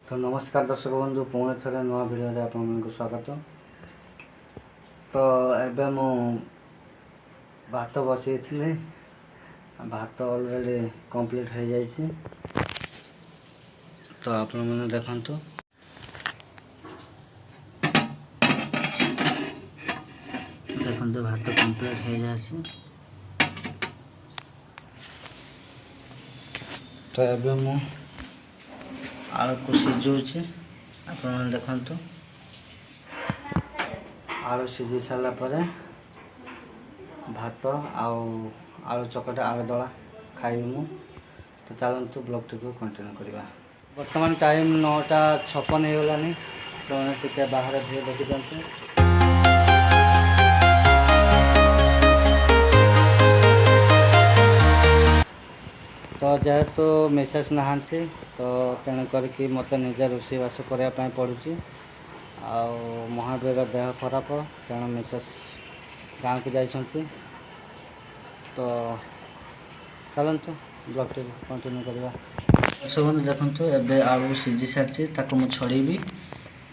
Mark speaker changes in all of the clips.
Speaker 1: तो नमस्कार दर्शक बंधु पुणे थे नुआ भिडियो आपको स्वागत। तो एबे मु भात बसई थी, भात ऑलरेडी कंप्लीट हो जाइए। तो आप देखु देखते भात कंप्लीट हो जाए। तो एबे मु आलू को सिझुची आप देखु। आलू सिझी सारा पर भात आलू चकटा आलू दला खाइबी मु। तो चलतु ब्लॉग टी को कंटिन्यू करवा। बर्तमान टाइम 9:56 हो गलानी। तो टे बाहर भी देखी दिखाते। तो जेहेतु मिसेस नहांती तो तेणु करके मत निजे रोषेईबास करने पड़ुची। महावीर देह खराब तेणु मिसेस गाँव को जाइछंती। तो चलतु ब्लॉग टी कंटिन्यू करवा। सब देखु एबे आलू सिझी सारी ताको मु छड़ेबी,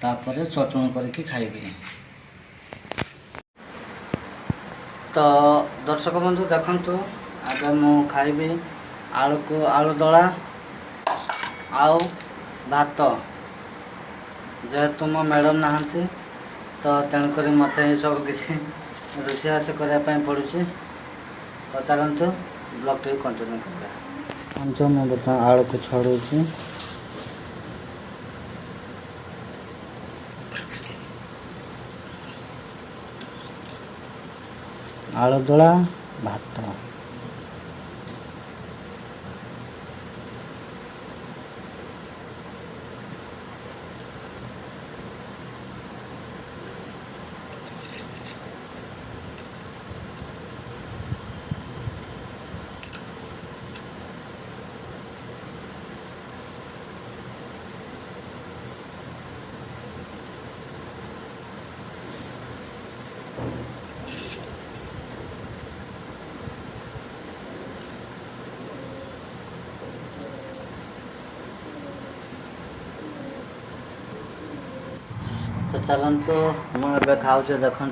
Speaker 1: तापर चटणी करके खाइबी। तो दर्शक बंधु देखु आगे मु खाइबी आलू को आलू दला आउ भात। जेहेतु मो मैडम नहांती तो तेणुक मत ही सब किसी रोषेईबास करने पड़ुची। तो चलतु ब्लॉग टी कंटिन्यू करवा। मैं बर्तमान आलू को छड़ुची। आलू दला भात तो चलतु मुझे खाऊ देखु।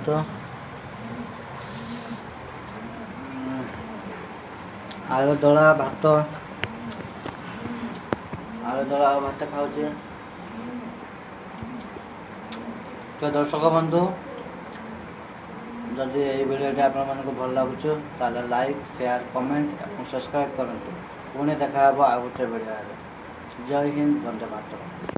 Speaker 1: आलू दला भात खाऊ। तो दर्शक बंधु जदि यही वीडियो आप भल लगुच ताले लाइक शेयर कमेंट और सब्सक्राइब करूँ। पुणी देखा आ गोटे वीडियो। जय हिंद, वंदे मातरम।